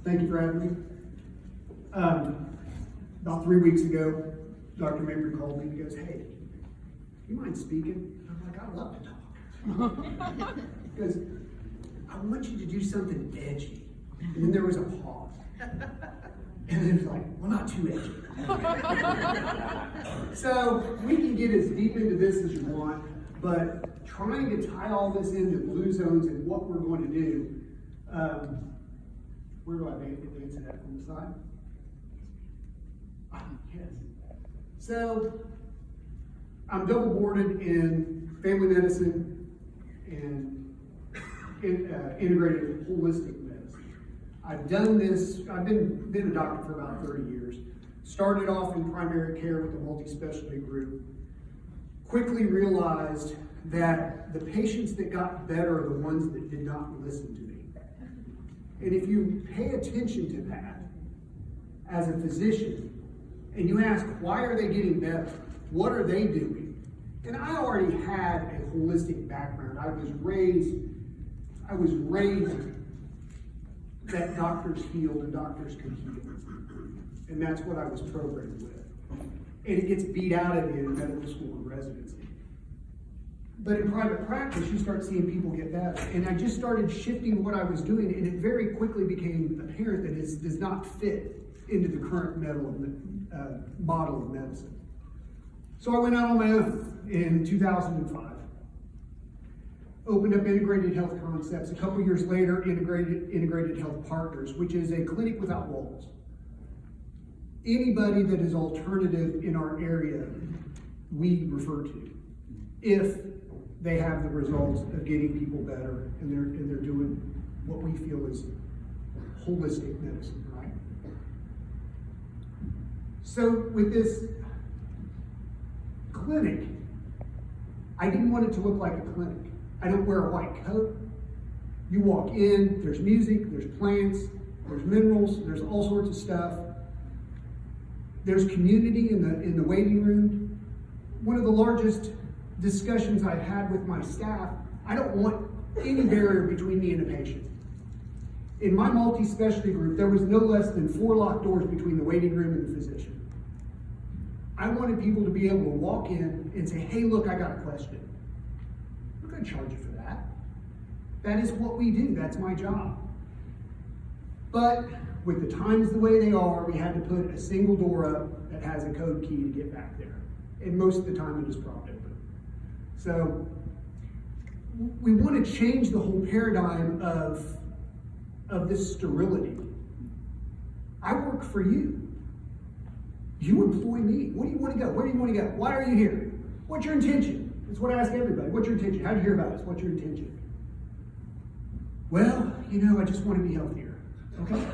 Thank you for having me. About 3 weeks ago, Dr. Mabry called me and he goes, "Hey, you mind speaking?" I'm like, "I love to talk." He goes, "I want you to do something edgy." And then there was a pause. And then it's like, "Well, not too edgy." So we can get as deep into this as you want, but trying to tie all this into blue zones and what we're going to do, where do I advance that from the side? Yes. So I'm double boarded in family medicine and integrated holistic medicine. I've done this, I've been a doctor for about 30 years. Started off in primary care with a multi-specialty group. Quickly realized that the patients that got better are the ones that did not listen to me. And if you pay attention to that as a physician, and you ask, why are they getting better? What are they doing? And I already had a holistic background. I was raised that doctors healed and doctors could heal. And that's what I was programmed with. And it gets beat out of you in medical school and residency. But in private practice, you start seeing people get better. And I just started shifting what I was doing, and it very quickly became apparent that it does not fit into the current model of medicine. So I went out on my own in 2005. Opened up Integrated Health Concepts. A couple years later, Integrated Health Partners, which is a clinic without walls. Anybody that is alternative in our area, we refer to, if they have the results of getting people better and they're doing what we feel is holistic medicine, right? So with this clinic, I didn't want it to look like a clinic. I don't wear a white coat. You walk in, there's music, there's plants, there's minerals, there's all sorts of stuff. There's community in the waiting room. One of the largest discussions I've had with my staff, I don't want any barrier between me and a patient. In my multi-specialty group, there was no less than 4 locked doors between the waiting room and the physician. I wanted people to be able to walk in and say, "Hey, look, I got a question." I'm not going to charge you for that. That is what we do. That's my job. But with the times the way they are, we had to put a single door up that has a code key to get back there. And most of the time it is propped open. So we want to change the whole paradigm of this sterility. I work for you. You employ me. What do you want to go? Where do you want to go? Why are you here? What's your intention? That's what I ask everybody. What's your intention? How did you hear about us? What's your intention? Well, I just want to be healthier. Okay.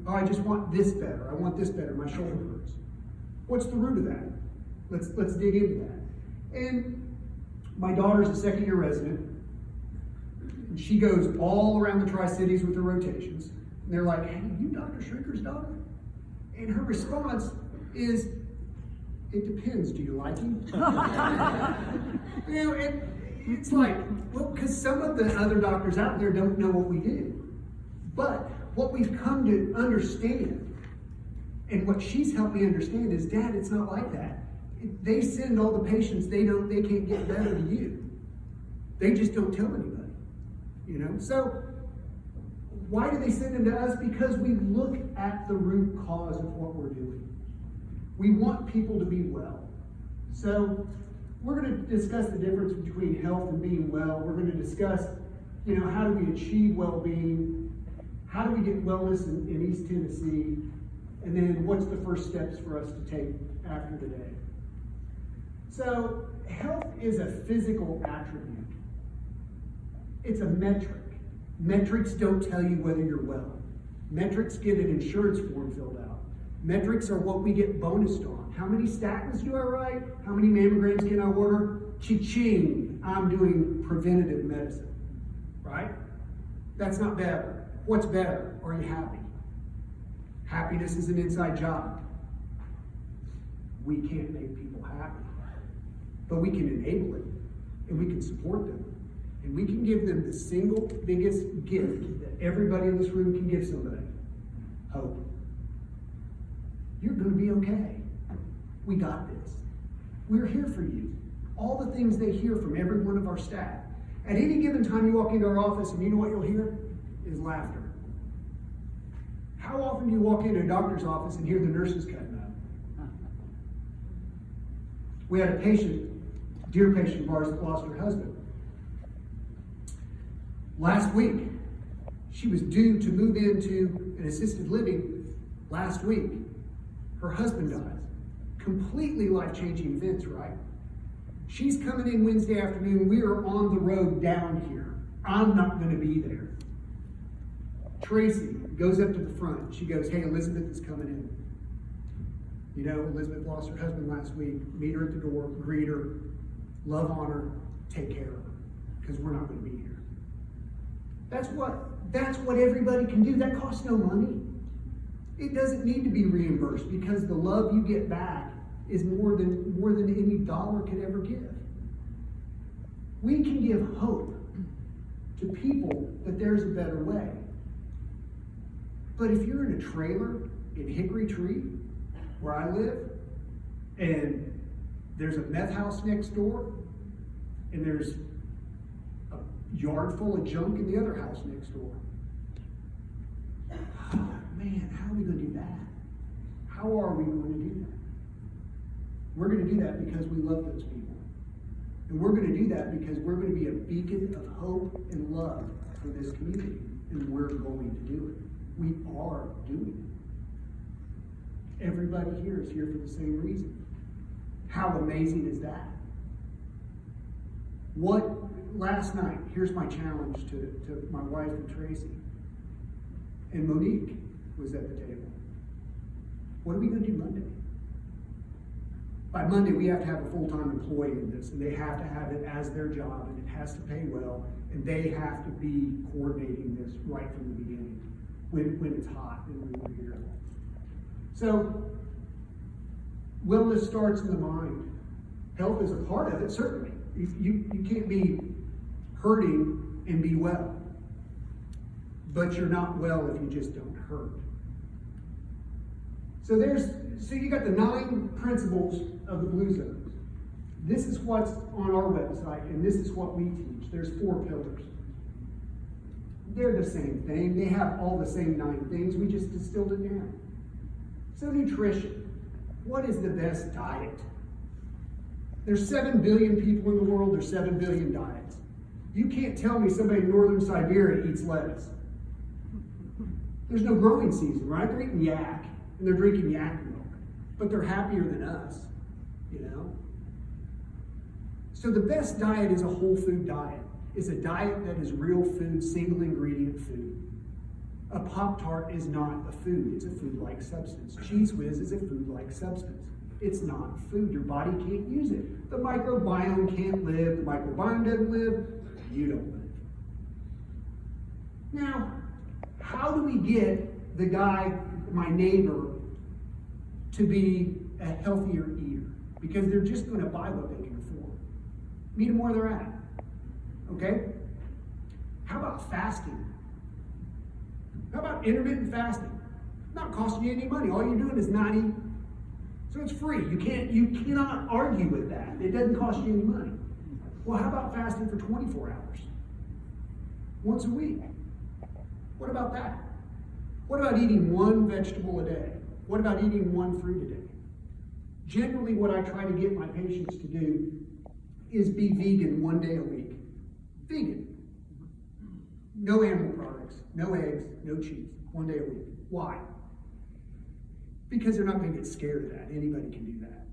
Oh, I just want this better. I want this better. My shoulder hurts. What's the root of that? Let's dig into that. And my daughter's a second-year resident. And she goes all around the Tri-Cities with her rotations. And they're like, "Hey, you Dr. Schrenker's daughter?" And her response is, "It depends. Do you like him?" And it's like, well, because some of the other doctors out there don't know what we do. But what we've come to understand, and what she's helped me understand, is, "Dad, it's not like that. They send all the patients they can't get better to you. They just don't tell anybody." So why do they send them to us? Because we look at the root cause of what we're doing. We want people to be well. So we're going to discuss the difference between health and being well. We're going to discuss, how do we achieve well-being? How do we get wellness in East Tennessee? And then what's the first steps for us to take after today? So health is a physical attribute. It's a metric. Metrics don't tell you whether you're well. Metrics get an insurance form filled out. Metrics are what we get bonused on. How many statins do I write? How many mammograms can I order? Cha-ching, I'm doing preventative medicine, right? That's not better. What's better? Are you happy? Happiness is an inside job. We can't make people happy, but we can enable it, and we can support them, and we can give them the single biggest gift that everybody in this room can give somebody, hope. You're going to be okay. We got this. We're here for you. All the things they hear from every one of our staff. At any given time you walk into our office and you know what you'll hear? Is laughter. How often do you walk into a doctor's office and hear the nurses cutting up? We had a patient, dear patient of ours, that lost her husband. Last week, she was due to move into an assisted living last week. Her husband dies. Completely life-changing events, right? She's coming in Wednesday afternoon. We are on the road down here. I'm not going to be there. Tracy goes up to the front. She goes, hey, Elizabeth is coming in. You know, Elizabeth lost her husband last week. Meet her at the door, greet her, love on her, take care of her, because we're not going to be here. That's what everybody can do. That costs no money. It doesn't need to be reimbursed because the love you get back is more than any dollar could ever give. We can give hope to people that there's a better way. But if you're in a trailer in Hickory Tree, where I live, and there's a meth house next door, and there's a yard full of junk in the other house next door, man, how are we going to do that? How are we going to do that? We're going to do that because we love those people. And we're going to do that because we're going to be a beacon of hope and love for this community. And we're going to do it. We are doing it. Everybody here is here for the same reason. How amazing is that? Last night, here's my challenge to my wife and Tracy. And Monique was at the table. What are we going to do Monday? By Monday, we have to have a full-time employee in this, and they have to have it as their job, and it has to pay well, and they have to be coordinating this right from the beginning when it's hot and when we're here. So, wellness starts in the mind. Health is a part of it, certainly. You can't be hurting and be well. But you're not well if you just don't hurt. So you got the 9 principles of the Blue Zones. This is what's on our website, and this is what we teach. There's 4 pillars. They're the same thing. They have all the same 9 things. We just distilled it down. So nutrition. What is the best diet? There's 7 billion people in the world. There's 7 billion diets. You can't tell me somebody in northern Siberia eats lettuce. There's no growing season, right? They're eating yak, and they're drinking yak milk. But they're happier than us, you know? So the best diet is a whole food diet. It's a diet that is real food, single ingredient food. A Pop-Tart is not a food. It's a food-like substance. Cheese Whiz is a food-like substance. It's not food. Your body can't use it. The microbiome can't live. The microbiome doesn't live. You don't live. Now, how do we get the guy, my neighbor, to be a healthier eater? Because they're just going to buy what they can afford. Meet them where they're at. Okay? How about fasting? How about intermittent fasting? Not costing you any money. All you're doing is not eating. So it's free. You cannot argue with that. It doesn't cost you any money. Well, how about fasting for 24 hours? Once a week. What about that? What about eating 1 vegetable a day? What about eating 1 fruit a day? Generally, what I try to get my patients to do is be vegan 1 day a week. Vegan. No animal products, no eggs, no cheese. 1 day a week. Why? Because they're not going to get scared of that. Anybody can do that.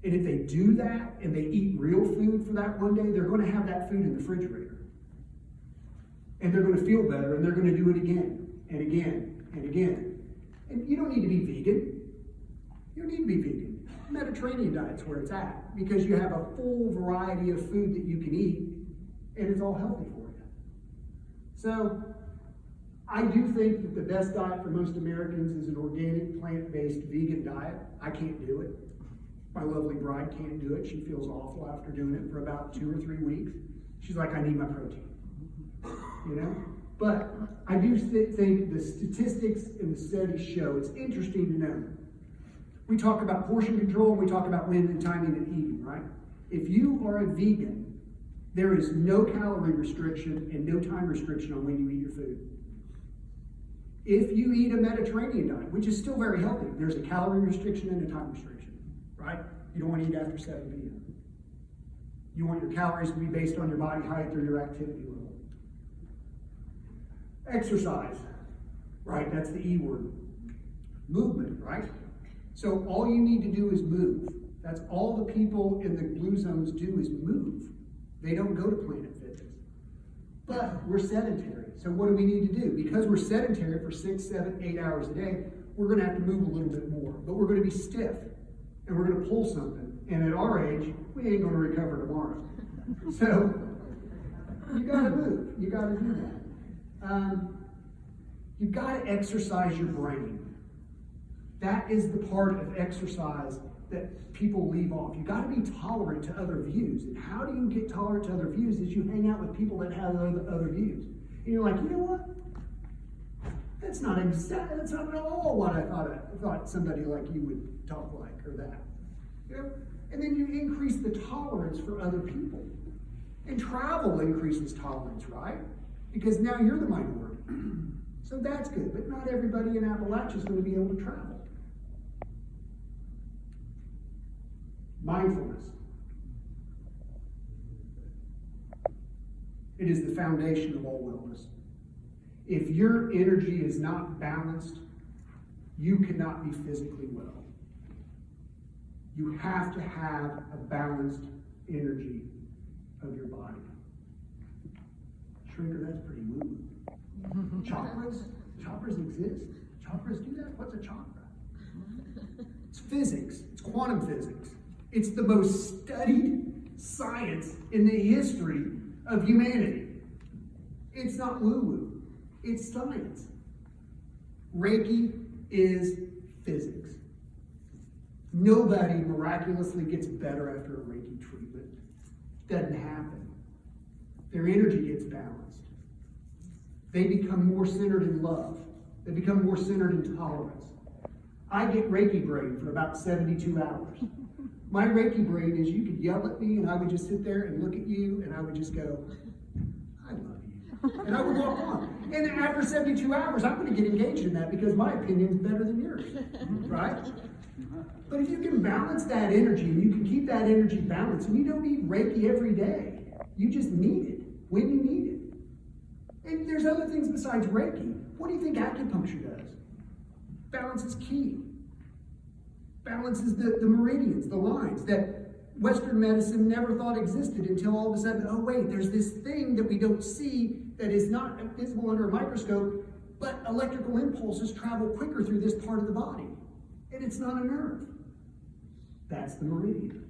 And if they do that and they eat real food for that 1 day, they're going to have that food in the refrigerator. And they're going to feel better, and they're going to do it again and again and again. And you don't need to be vegan. You don't need to be vegan. Mediterranean diet's where it's at, because you have a full variety of food that you can eat, and it's all healthy for you. So, I do think that the best diet for most Americans is an organic, plant-based, vegan diet. I can't do it. My lovely bride can't do it. She feels awful after doing it for about 2 or 3 weeks. She's like, I need my protein. You know? But I do think the statistics and the studies show it's interesting to know. We talk about portion control, we talk about when and timing and eating, right? If you are a vegan, there is no calorie restriction and no time restriction on when you eat your food. If you eat a Mediterranean diet, which is still very healthy, there's a calorie restriction and a time restriction, right? You don't want to eat after 7 p.m. You want your calories to be based on your body height or your activity level. Exercise, right? That's the E word. Movement, right? So all you need to do is move. That's all the people in the blue zones do is move. They don't go to Planet Fitness. But we're sedentary. So what do we need to do? Because we're sedentary for 6, 7, 8 hours a day, we're going to have to move a little bit more. But we're going to be stiff. And we're going to pull something. And at our age, we ain't going to recover tomorrow. So you got to move. You got to do that. You've got to exercise your brain. That is the part of exercise that people leave off. You've got to be tolerant to other views. And how do you get tolerant to other views? Is you hang out with people that have other views. And you're like, you know what? That's not at all what I thought somebody like you would talk like or that. You know? And then you increase the tolerance for other people. And travel increases tolerance, right? Because now you're the minority. So that's good. But not everybody in Appalachia is going to be able to travel. Mindfulness. It is the foundation of all wellness. If your energy is not balanced, you cannot be physically well. You have to have a balanced energy of your body. Schrenker, that's pretty woo. Chakras? Chakras exist. Chakras do that? What's a chakra? It's physics. It's quantum physics. It's the most studied science in the history of humanity. It's not woo-woo. It's science. Reiki is physics. Nobody miraculously gets better after a Reiki treatment. Doesn't happen. Their energy gets balanced. They become more centered in love. They become more centered in tolerance. I get Reiki brain for about 72 hours. My Reiki brain is you could yell at me and I would just sit there and look at you and I would just go, I love you. And I would walk on. And then after 72 hours, I'm going to get engaged in that because my opinion is better than yours, right? But if you can balance that energy and you can keep that energy balanced, and you don't need Reiki every day, you just need it when you need it. And there's other things besides Reiki. What do you think acupuncture does? Balance is key. Balance is the meridians, the lines that Western medicine never thought existed until all of a sudden, oh wait, there's this thing that we don't see that is not visible under a microscope, but electrical impulses travel quicker through this part of the body. And it's not a nerve. That's the meridian.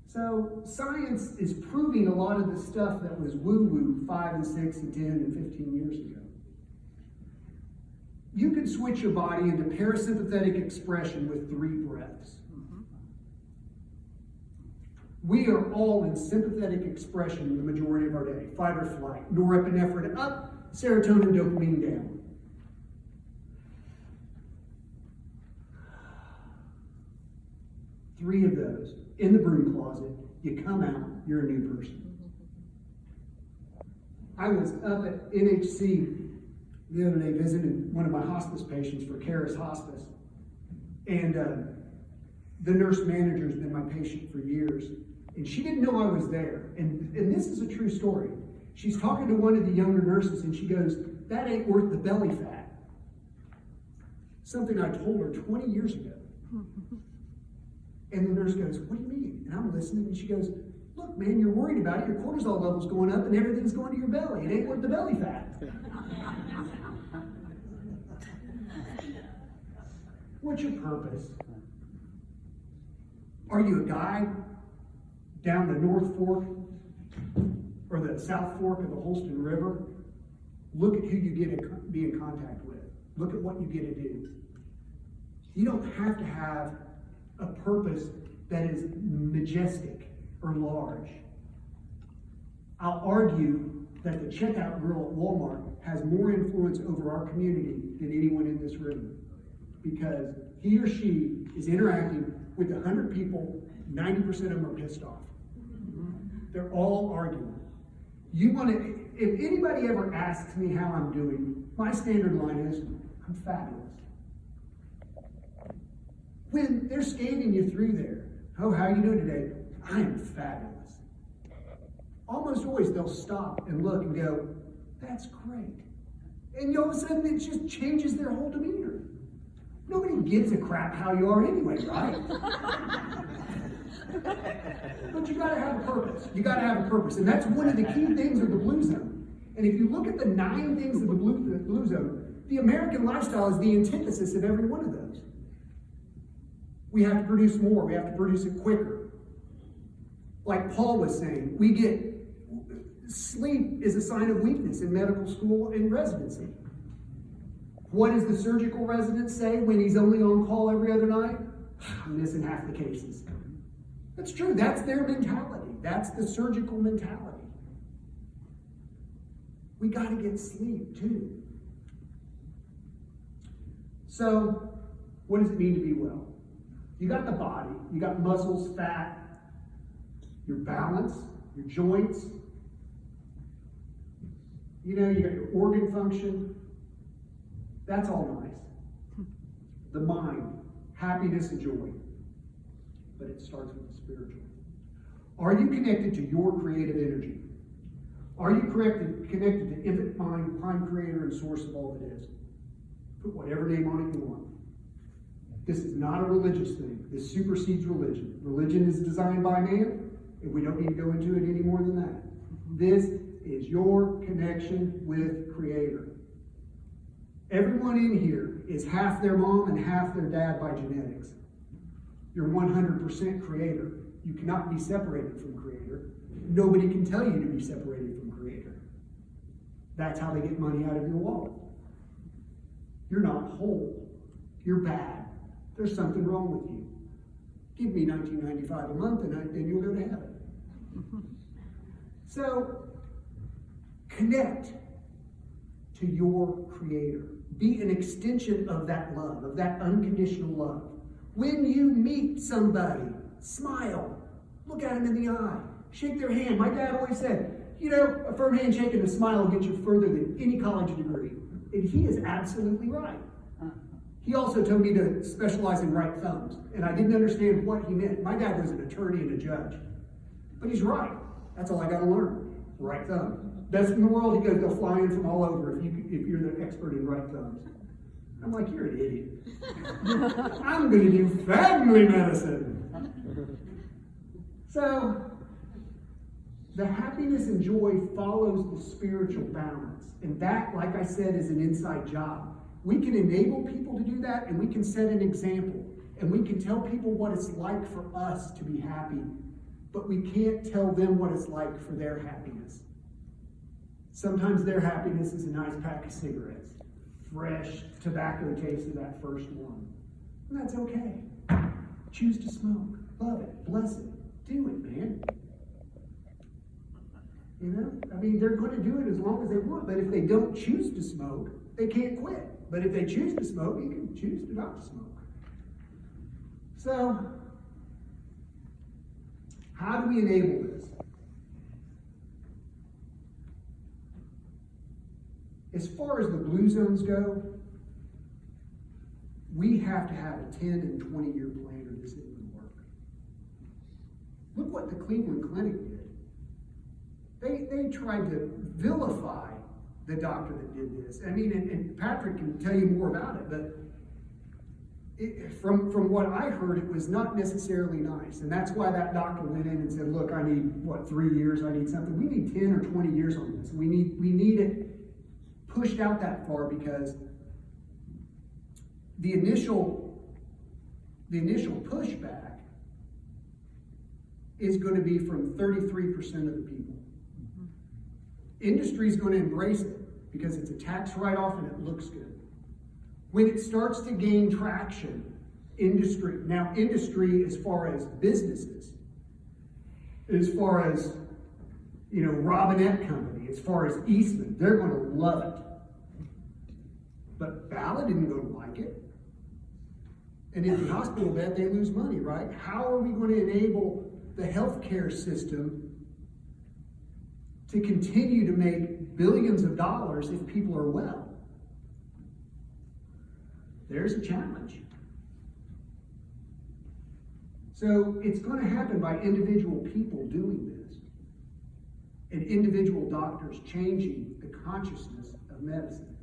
So science is proving a lot of the stuff that was woo-woo 5 and 6 and 10 and 15 years ago. You can switch your body into parasympathetic expression with 3 breaths. We are all in sympathetic expression the majority of our day. Fight or flight. Norepinephrine up, serotonin, dopamine down. Three of those in the broom closet. You come out, you're a new person. I was up at NHC the other day visiting one of my hospice patients for Caris Hospice. And the nurse manager's been my patient for years. And she didn't know I was there. And this is a true story. She's talking to one of the younger nurses and she goes, that ain't worth the belly fat. Something I told her 20 years ago. And the nurse goes, what do you mean? And I'm listening and she goes, look, man, you're worried about it. Your cortisol level's going up and everything's going to your belly. It ain't worth the belly fat. What's your purpose? Are you a guy down the North Fork or the South Fork of the Holston River? Look at who you get to be in contact with. Look at what you get to do. You don't have to have a purpose that is majestic or large. I'll argue that the checkout girl at Walmart has more influence over our community than anyone in this room, because he or she is interacting with 100 people, 90% of them are pissed off. They're all arguing. If anybody ever asks me how I'm doing, my standard line is, I'm fabulous. When they're scanning you through there, oh, how are you doing today? I am fabulous. Almost always they'll stop and look and go, that's great. And all of a sudden it just changes their whole demeanor. Nobody gives a crap how you are anyway, right? But you gotta have a purpose. You gotta have a purpose. And that's one of the key things of the Blue Zone. And if you look at the 9 things of the Blue Zone, the American lifestyle is the antithesis of every one of those. We have to produce more. We have to produce it quicker. Like Paul was saying, sleep is a sign of weakness in medical school and residency. What does the surgical resident say when he's only on call every other night? I'm missing half the cases. That's true. That's their mentality. That's the surgical mentality. We got to get sleep too. So, what does it mean to be well? You got the body, you got muscles, fat, your balance, your joints. You got your organ function. That's all nice. The mind, happiness and joy. But it starts with the spiritual. Are you connected to your creative energy? Are you connected to infinite mind, prime creator, and source of all that is? Put whatever name on it you want. This is not a religious thing. This supersedes religion. Religion is designed by man, and we don't need to go into it any more than that. This is your connection with Creator. Everyone in here is half their mom and half their dad by genetics. You're 100% Creator. You cannot be separated from Creator. Nobody can tell you to be separated from Creator. That's how they get money out of your wallet. You're not whole. You're bad. There's something wrong with you. Give me $19.95 a month and you'll go to heaven. So, connect to your Creator. Be an extension of that love, of that unconditional love. When you meet somebody, smile. Look at them in the eye. Shake their hand. My dad always said, a firm handshake and a smile will get you further than any college degree. And he is absolutely right. He also told me to specialize in right thumbs, and I didn't understand what he meant. My dad was an attorney and a judge. But he's right. That's all I got to learn. Right thumb. Best in the world, he goes, they'll fly in from all over if you're the expert in right thumbs. I'm like, you're an idiot. I'm going to do family medicine. So, the happiness and joy follows the spiritual balance. And that, like I said, is an inside job. We can enable people to do that, and we can set an example. And we can tell people what it's like for us to be happy, but we can't tell them what it's like for their happiness. Sometimes their happiness is a nice pack of cigarettes, fresh tobacco taste of that first one. And that's okay. Choose to smoke. Love it. Bless it. Do it, man. They're going to do it as long as they want, but if they don't choose to smoke, they can't quit. But if they choose to smoke, you can choose to not smoke. So, how do we enable this? As far as the Blue Zones go, we have to have a 10 and 20-year plan or this isn't going to work. Look what the Cleveland Clinic did. They tried to vilify the doctor that did this. And Patrick can tell you more about it, but from what I heard, it was not necessarily nice. And that's why that doctor went in and said, look, I need, 3 years, I need something. We need 10 or 20 years on this. We need it pushed out that far because the initial pushback is going to be from 33% of the people. Industry is going to embrace it because it's a tax write-off and it looks good. When it starts to gain traction, industry as far as businesses, as far as Robinette Company, as far as Eastman, they're going to love it. But Ballad isn't going to like it. And in the hospital bed, they lose money, right? How are we going to enable the healthcare system to continue to make billions of dollars if people are well? There's a challenge. So it's going to happen by individual people doing this, and individual doctors changing the consciousness of medicine,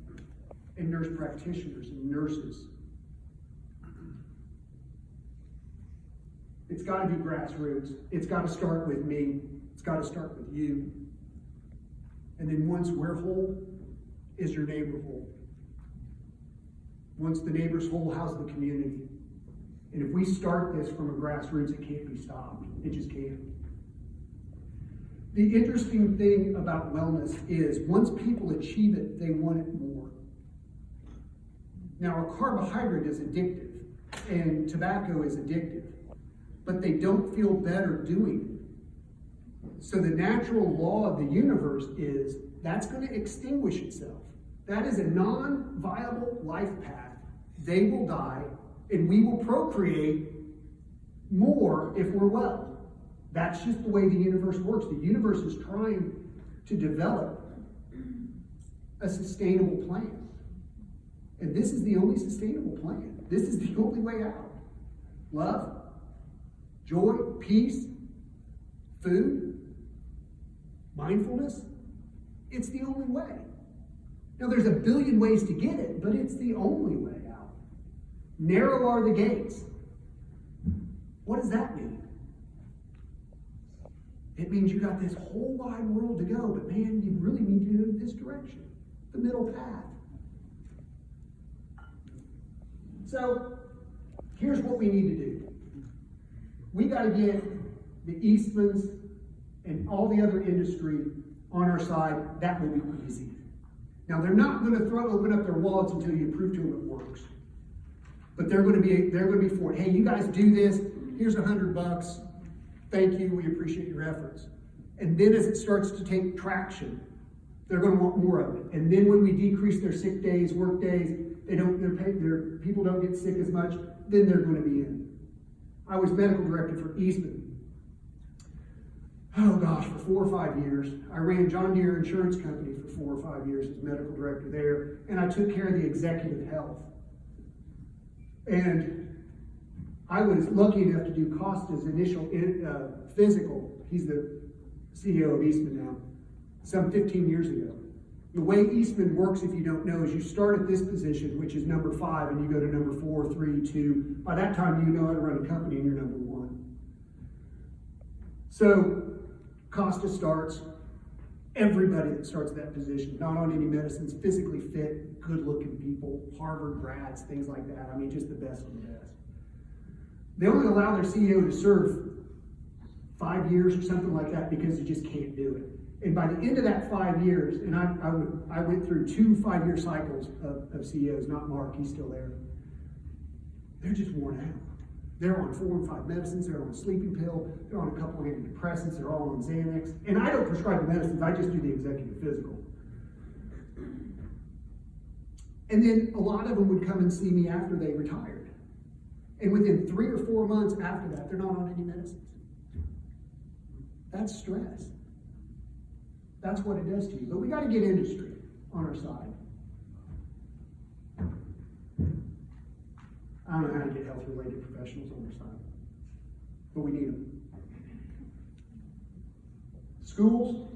and nurse practitioners and nurses. It's got to be grassroots. It's got to start with me. It's got to start with you. And then once we're whole, is your neighbor whole? Once the neighbor's whole, how's the community? And if we start this from a grassroots, it can't be stopped. It just can't. The interesting thing about wellness is once people achieve it, they want it more. Now, a carbohydrate is addictive, and tobacco is addictive, but they don't feel better doing it. So the natural law of the universe is that's going to extinguish itself. That is a non-viable life path. They will die, and we will procreate more if we're well. That's just the way the universe works. The universe is trying to develop a sustainable plan. And this is the only sustainable plan. This is the only way out. Love, joy, peace, food, mindfulness. It's the only way. Now, there's a billion ways to get it, but it's the only way out. Narrow are the gates. What does that mean? It means you got this whole wide world to go, but man, you really need to go in this direction, the middle path. So, here's what we need to do. We got to get the Eastmans and all the other industry on our side. That will be easy. Now, they're not going to open up their wallets until you prove to them it works. But they're going to be for it. Hey, you guys do this. Here's $100. Thank you. We appreciate your efforts. And then as it starts to take traction, they're going to want more of it. And then when we decrease their sick days, work days, their people don't get sick as much, then they're going to be in. I was medical director for Eastman. Oh gosh, for 4 or 5 years. I ran John Deere Insurance Company for 4 or 5 years as medical director there, and I took care of the executive health. And I was lucky enough to do Costa's initial physical. He's the CEO of Eastman now, some 15 years ago. The way Eastman works, if you don't know, is you start at this position, which is number 5, and you go to number 4, 3, 2. By that time, you know how to run a company, and you're number 1. So Costa starts. Everybody that starts that position, not on any medicines, physically fit, good-looking people, Harvard grads, things like that. I mean, just the best of the best. They only allow their CEO to serve 5 years or something like that because you just can't do it. And by the end of that 5 years, and I went through 2 5-year cycles of CEOs, not Mark, he's still there. They're just worn out. They're on 4 and 5 medicines, they're on a sleeping pill, they're on a couple of antidepressants, they're all on Xanax. And I don't prescribe the medicines, I just do the executive physical. And then a lot of them would come and see me after they retired. And within 3 or 4 months after that, they're not on any medicines. That's stress. That's what it does to you. But we got to get industry on our side. I don't know how to get health-related professionals on our side, but we need them. Schools,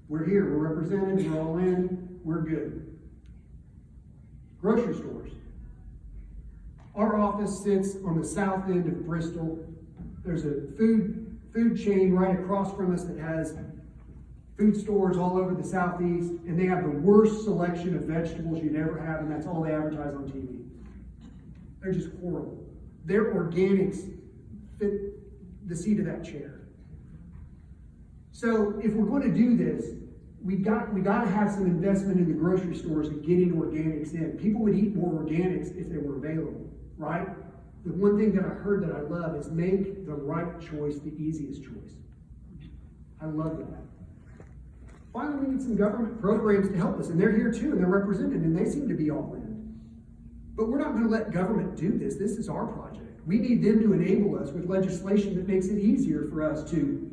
we're here, we're represented, we're all in, we're good. Grocery stores. Our office sits on the south end of Bristol. There's a food chain right across from us that has food stores all over the southeast, and they have the worst selection of vegetables you'd ever have, and that's all they advertise on TV. They're just horrible. Their organics fit the seat of that chair. So if we're going to do this, we got to have some investment in the grocery stores and getting organics in. People would eat more organics if they were available, right? The one thing that I heard that I love is make the right choice the easiest choice. I love that. Finally, we need some government programs to help us, and they're here too, and they're represented, and they seem to be all in. But we're not going to let government do this. This is our project. We need them to enable us with legislation that makes it easier for us to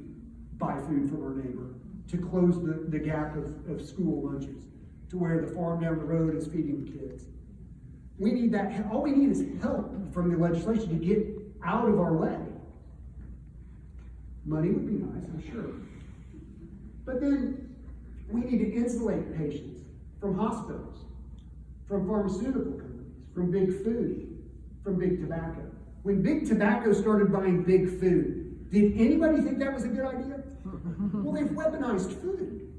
buy food from our neighbor, to close the gap of school lunches, to where the farm down the road is feeding the kids. We need that. All we need is help from the legislation to get out of our way. Money would be nice, I'm sure. But then we need to insulate patients from hospitals, from pharmaceutical companies, from big food, from big tobacco. When big tobacco started buying big food, did anybody think that was a good idea? Well, they've weaponized food.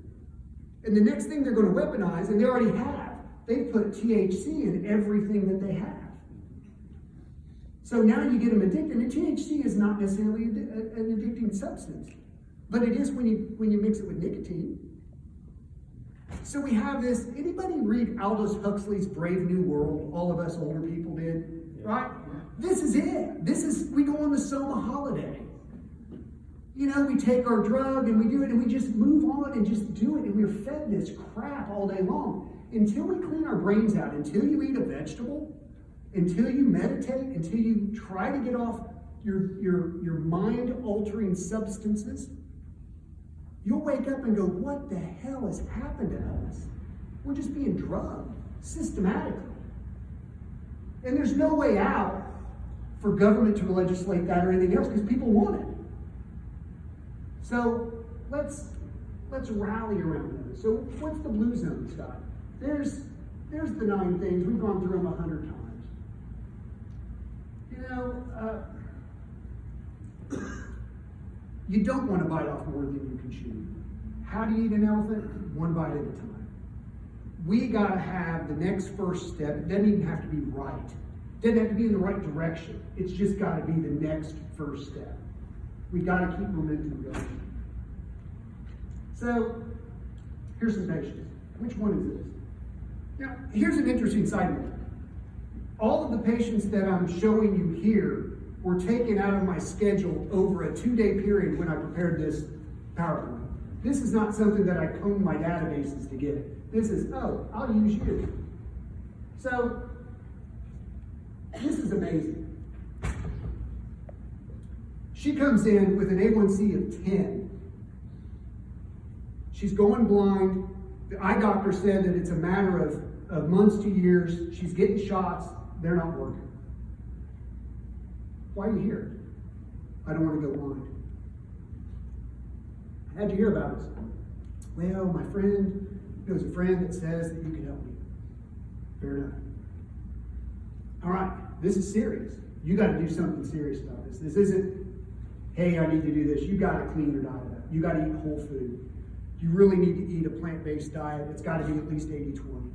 And the next thing they're going to weaponize, and they already have, they've put THC in everything that they have. So now you get them addicted, and THC is not necessarily an addicting substance, but it is when you mix it with nicotine. So we have this. Anybody read Aldous Huxley's Brave New World? All of us older people did, right? This is it. We go on the Soma holiday. You know, we take our drug and we do it, and we just move on and just do it, and we're fed this crap all day long. Until we clean our brains out, until you eat a vegetable, until you meditate, until you try to get off your mind-altering substances, you'll wake up and go, what the hell has happened to us? We're just being drugged systematically. And there's no way out for government to legislate that or anything else because people want it. So let's rally around those. So what's the blue zones got? There's the 9 things. We've gone through them 100 times. You know, you don't want to bite off more than you can chew. How do you eat an elephant? 1 bite at a time. We got to have the next first step. It doesn't even have to be right. It doesn't have to be in the right direction. It's just got to be the next first step. We got to keep momentum going. So, here's some patients. Which one is this? Now, here's an interesting side note. All of the patients that I'm showing you here were taken out of my schedule over a 2-day period when I prepared this PowerPoint. This is not something that I combed my databases to get. This is, oh, I'll use you. So, this is amazing. She comes in with an A1C of 10. She's going blind. The eye doctor said that it's a matter of months to years. She's getting shots. They're not working. Why are you here? I don't want to go blind. How'd you hear about us? Well, my friend knows a friend that says that you can help me. Fair enough. All right, this is serious. You got to do something serious about this. This isn't, hey, I need to do this. You got to clean your diet up. You got to eat whole food. You really need to eat a plant-based diet. It's got to be at least 80-20.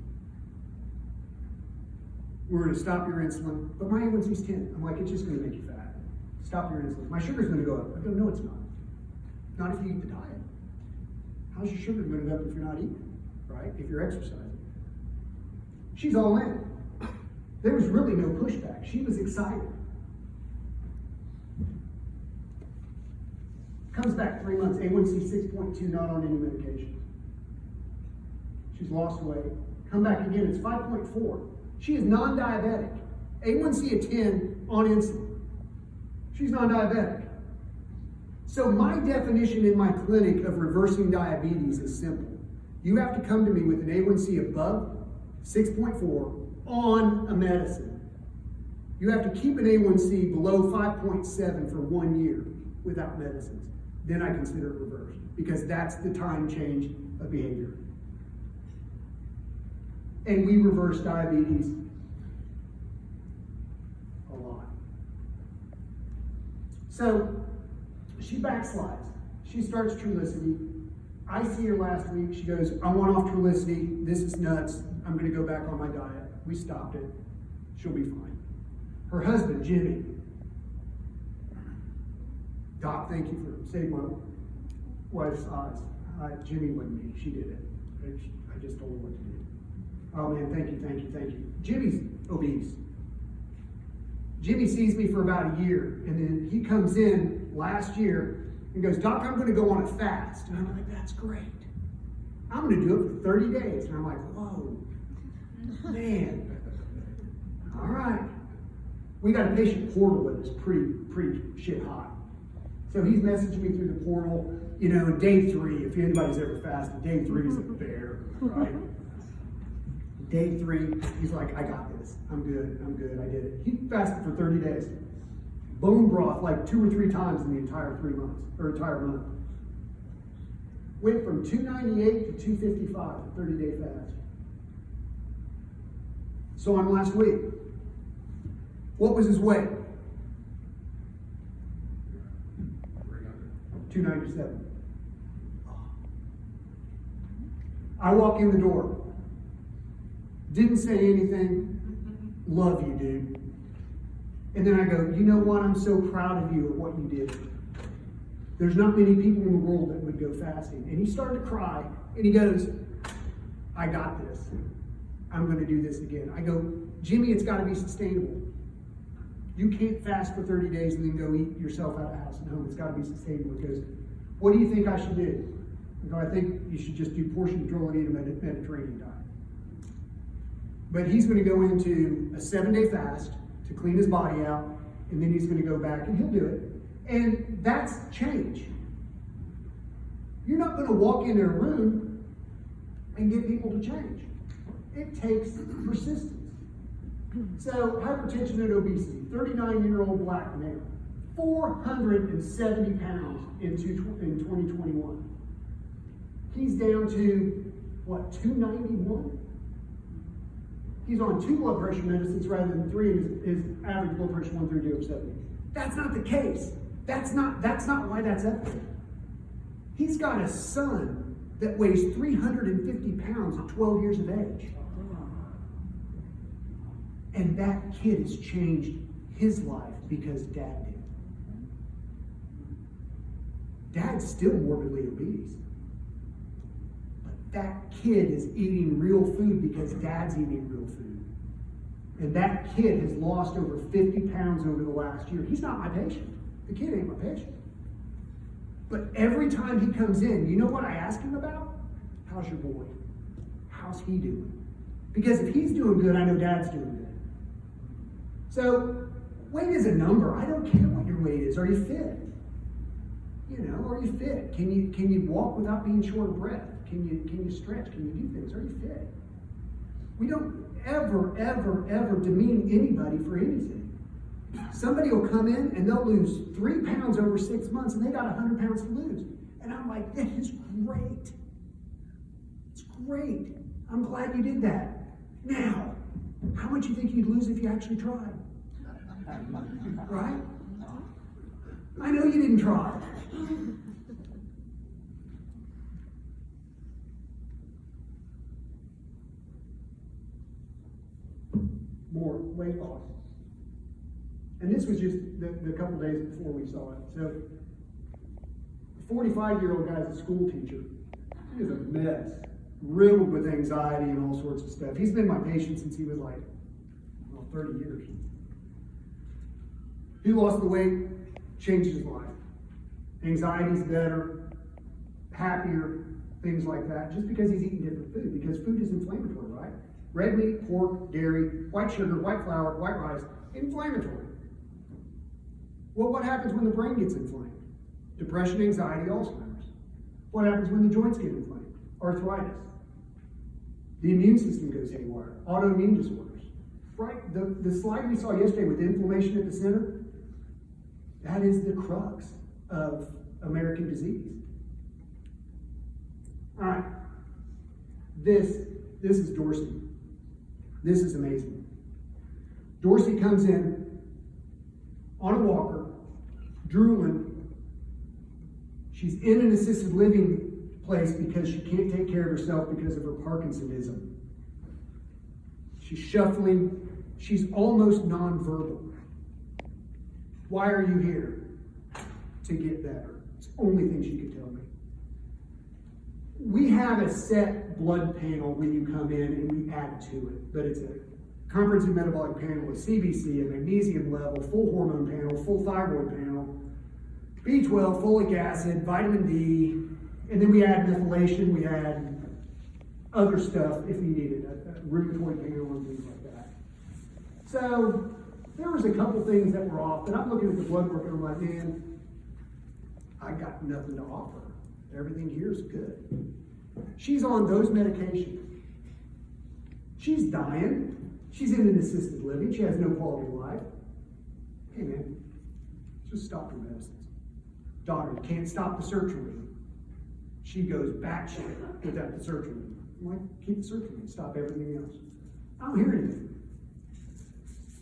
We're going to stop your insulin, but my A1C's 10. I'm like, it's just going to make you fat. Stop your insulin. My sugar's going to go up. I go, no, it's not. Not if you eat the diet. How's your sugar going to go up if you're not eating, right? If you're exercising. She's all in. There was really no pushback. She was excited. Comes back 3 months, A1C 6.2, not on any medication. She's lost weight. Come back again, it's 5.4. She is non-diabetic. A1C of 10 on insulin. She's non-diabetic. So my definition in my clinic of reversing diabetes is simple. You have to come to me with an A1C above 6.4 on a medicine. You have to keep an A1C below 5.7 for 1 year without medicines. Then I consider it reversed because that's the time change of behavior. And we reverse diabetes a lot. So she backslides. She starts Trulicity. I see her last week. She goes, I want off Trulicity. This is nuts. I'm going to go back on my diet. We stopped it. She'll be fine. Her husband, Jimmy. Doc, thank you for saving my wife's eyes. Jimmy wasn't me. She did it. I just told her what to do. Oh man, thank you. Jimmy's obese. Jimmy sees me for about a year, and then he comes in last year and goes, Doc, I'm going to go on a fast. And I'm like, that's great. I'm going to do it for 30 days. And I'm like, whoa, man. All right. We got a patient portal that is pretty shit hot. So he's messaging me through the portal, day 3, if anybody's ever fasted, day 3 is a bear, right? Day 3, he's like, I got this. I'm good, I did it. He fasted for 30 days. Bone broth like 2 or 3 times in the entire 3 months, or entire month. Went from 298 to 255, 30-day fast. Saw him last week. What was his weight? 297. I walk in the door. Didn't say anything. Love you, dude. And then I go, you know what? I'm so proud of you at what you did. There's not many people in the world that would go fasting. And he started to cry, and he goes, I got this. I'm going to do this again. I go, Jimmy, it's got to be sustainable. You can't fast for 30 days and then go eat yourself out of house and home. It's got to be sustainable. He goes, what do you think I should do? I go, I think you should just do portion control and eat a Mediterranean diet. But he's going to go into a 7-day fast to clean his body out, and then he's going to go back and he'll do it. And that's change. You're not going to walk into a room and get people to change. It takes persistence. So hypertension and obesity, 39-year-old black male, 470 pounds in 2021. He's down to, 291? He's on 2 blood pressure medicines rather than 3, and his average blood pressure 130/70. That's not the case. That's not why that's up there. He's got a son that weighs 350 pounds at 12 years of age. And that kid has changed his life because Dad did. Dad's still morbidly obese. But that kid is eating real food because Dad's eating real food. And that kid has lost over 50 pounds over the last year. He's not my patient. The kid ain't my patient. But every time he comes in, you know what I ask him about? How's your boy? How's he doing? Because if he's doing good, I know Dad's doing good. So, weight is a number. I don't care what your weight is. Are you fit? Are you fit? Can you walk without being short of breath? Can you stretch? Can you do things? Are you fit? We don't ever demean anybody for anything. Somebody will come in and they'll lose 3 pounds over 6 months and they got 100 pounds to lose. And I'm like, that is great. It's great. I'm glad you did that. Now, how much you think you'd lose if you actually tried? Right? I know you didn't try. More weight loss. And this was just the couple days before we saw it. So, the 45-year-old guy's a school teacher. He is a mess, riddled with anxiety and all sorts of stuff. He's been my patient since he was 30 years. He lost the weight, changed his life. Anxiety's better, happier, things like that, just because he's eating different food, because food is inflammatory, right? Red meat, pork, dairy, white sugar, white flour, white rice, inflammatory. Well, what happens when the brain gets inflamed? Depression, anxiety, Alzheimer's. What happens when the joints get inflamed? Arthritis. The immune system goes haywire. Autoimmune disorders. Right? The slide we saw yesterday with inflammation at the center, that is the crux of American disease. All right. This is Dorsey. This is amazing. Dorsey comes in on a walker, drooling. She's in an assisted living place because she can't take care of herself because of her Parkinsonism. She's shuffling. She's almost nonverbal. Why are you here? To get better. It's the only thing she could tell me. We have a set blood panel when you come in and we add to it, but it's a comprehensive metabolic panel with CBC, a magnesium level, full hormone panel, full thyroid panel, B12, folic acid, vitamin D, and then we add methylation, we add other stuff if you needed a rheumatoid panel and things like that. So there was a couple things that were off, and I'm looking at the blood work and I'm like, man, I got nothing to offer. Everything here is good. She's on those medications. She's dying. She's in an assisted living. She has no quality of life. Hey man, just stop your medicines. Daughter, you can't stop the surgery. She goes batshit without the surgery. I'm like, keep the surgery and stop everything else. I don't hear anything.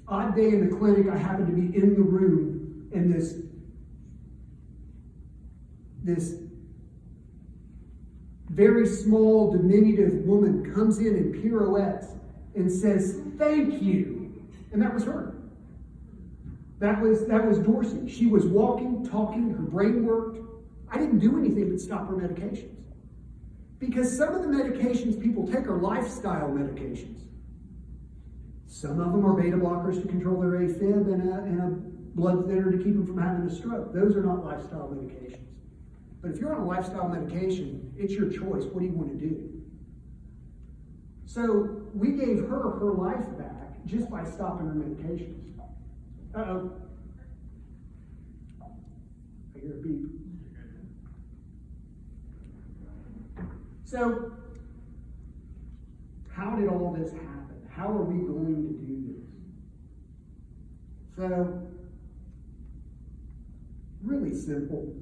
Odd day in the clinic, I happen to be in the room, and this very small, diminutive woman comes in and pirouettes and says, "Thank you." And that was her. That was Dorsey. She was walking, talking, her brain worked. I didn't do anything but stop her medications. Because some of the medications people take are lifestyle medications. Some of them are beta blockers to control their AFib and a blood thinner to keep them from having a stroke. Those are not lifestyle medications. But if you're on a lifestyle medication, it's your choice. What do you want to do? So we gave her life back just by stopping her medications. Uh-oh. I hear a beep. So, how did all this happen? How are we going to do this? So, really simple.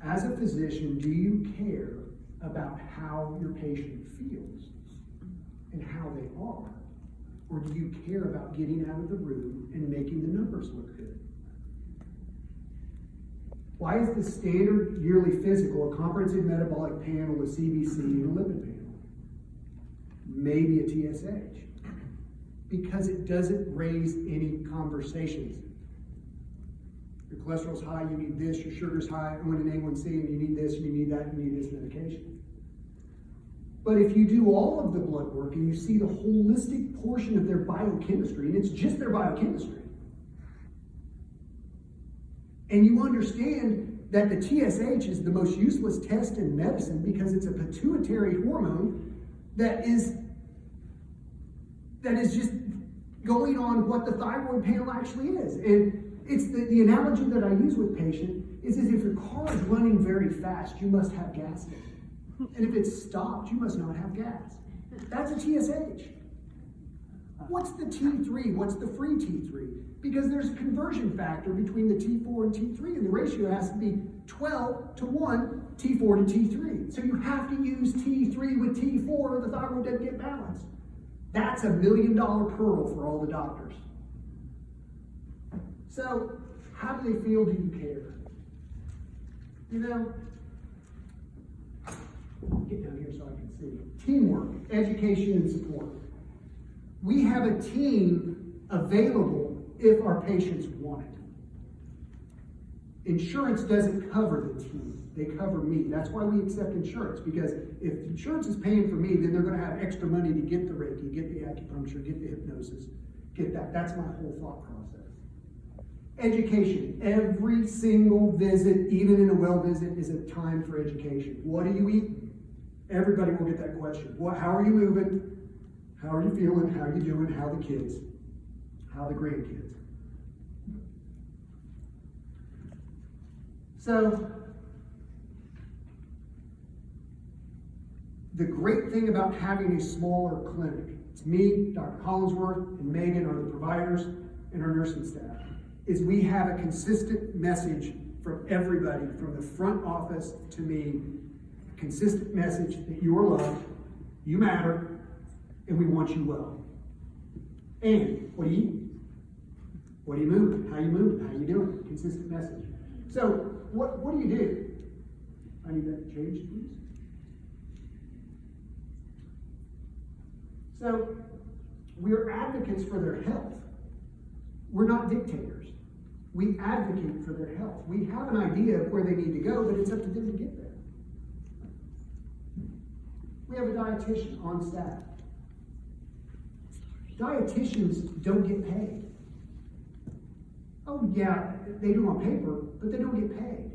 As a physician, do you care about how your patient feels and how they are? Or do you care about getting out of the room and making the numbers look good? Why is the standard yearly physical a comprehensive metabolic panel, a CBC, and a lipid panel? Maybe a TSH. Because it doesn't raise any conversations. Your cholesterol's high, you need this. Your sugar's high, and when an A1C, and you need this, and you need that, and you need this medication. But if you do all of the blood work and you see the holistic portion of their biochemistry, and it's just their biochemistry, and you understand that the TSH is the most useless test in medicine because it's a pituitary hormone that is just going on what the thyroid panel actually is. And it's the analogy that I use with patient is as if your car is running very fast, you must have gas in it. And if it's stopped, you must not have gas. That's a TSH. What's the T3? What's the free T3? Because there's a conversion factor between the T4 and T3, and the ratio has to be 12 to 1, T4 to T3. So you have to use T3 with T4 or the thyroid doesn't get balanced. That's $1 million pearl for all the doctors. So, how do they feel? Do you care? You know, get down here so I can see. Teamwork, education, and support. We have a team available if our patients want it. Insurance doesn't cover the team. They cover me. That's why we accept insurance, because if insurance is paying for me, then they're going to have extra money to get the Reiki, get the acupuncture, get the hypnosis, get that. That's my whole thought process. Education. Every single visit, even in a well visit, is a time for education. What do you eat? Everybody will get that question. How are you moving? How are you feeling? How are you doing? How are the kids? How are the grandkids? So, the great thing about having a smaller clinic, it's me, Dr. Hollingsworth, and Megan are the providers and our nursing staff, is we have a consistent message from everybody, from the front office to me, a consistent message that you are loved, you matter, and we want you well. And what do you eat? What are you moving? How are you moving? How are you doing? Consistent message. So, what do you do? I need that changed, please. So, we're advocates for their health. We're not dictators. We advocate for their health. We have an idea of where they need to go, but it's up to them to get there. We have a dietitian on staff. Dietitians don't get paid. Oh yeah, they do on paper, but they don't get paid.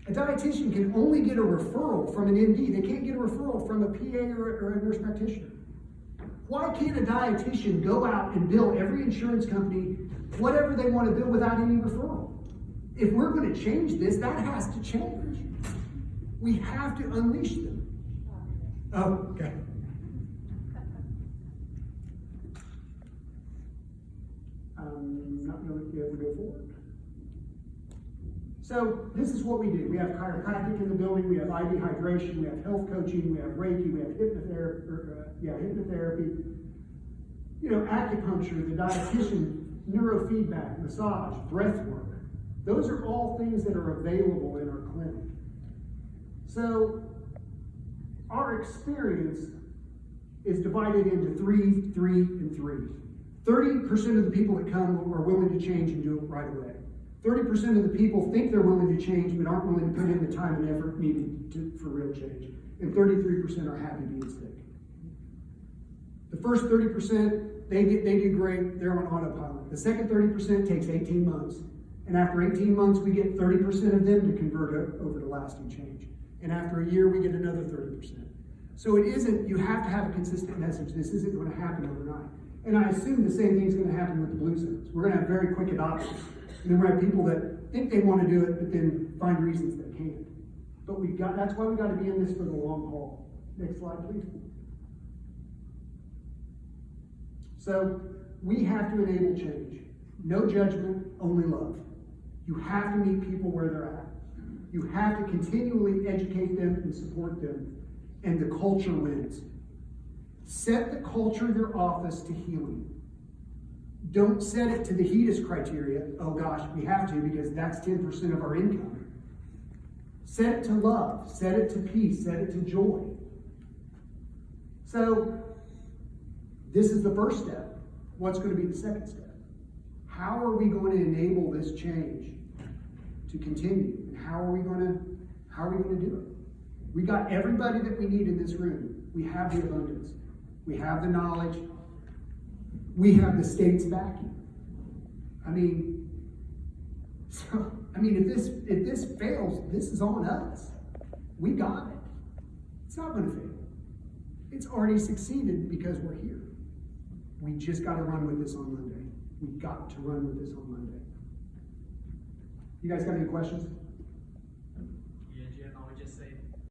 A dietitian can only get a referral from an MD. They can't get a referral from a PA or a nurse practitioner. Why can't a dietitian go out and bill every insurance company whatever they want to bill without any referral? If we're going to change this, that has to change. We have to unleash them. Oh, okay. I'm not going to be able to go forward. So this is what we do. We have chiropractic in the building. We have IV hydration. We have health coaching. We have Reiki. We have hypnotherapy. You know, acupuncture, the dietitian, neurofeedback, massage, breath work. Those are all things that are available in our clinic. So our experience is divided into 3, 3, and 3. 30% of the people that come are willing to change and do it right away. 30% of the people think they're willing to change but aren't willing to put in the time and effort needed for real change. And 33% are happy being sick. The first 30%, they do great, they're on autopilot. The second 30% takes 18 months. And after 18 months, we get 30% of them to convert over to lasting change. And after a year, we get another 30%. So it isn't, you have to have a consistent message. This isn't going to happen overnight. And I assume the same thing is going to happen with the blue zones. We're going to have very quick adoption. And then we're going to have people that think they want to do it, but then find reasons they can't. But that's why we got to be in this for the long haul. Next slide, please. So we have to enable change. No judgment, only love. You have to meet people where they're at. You have to continually educate them and support them. And the culture wins. Set the culture of your office to healing. Don't set it to the HEDIS criteria. Oh gosh, we have to because that's 10% of our income. Set it to love. Set it to peace. Set it to joy. So, this is the first step. What's going to be the second step? How are we going to enable this change to continue? And how are we going to do it? We got everybody that we need in this room. We have the abundance. We have the knowledge. We have the state's backing. If this fails, this is on us. We got it. It's not going to fail. It's already succeeded because we're here. We just got to run with this on Monday. We've got to run with this on Monday. You guys got any questions? Yeah, Jim, I would just say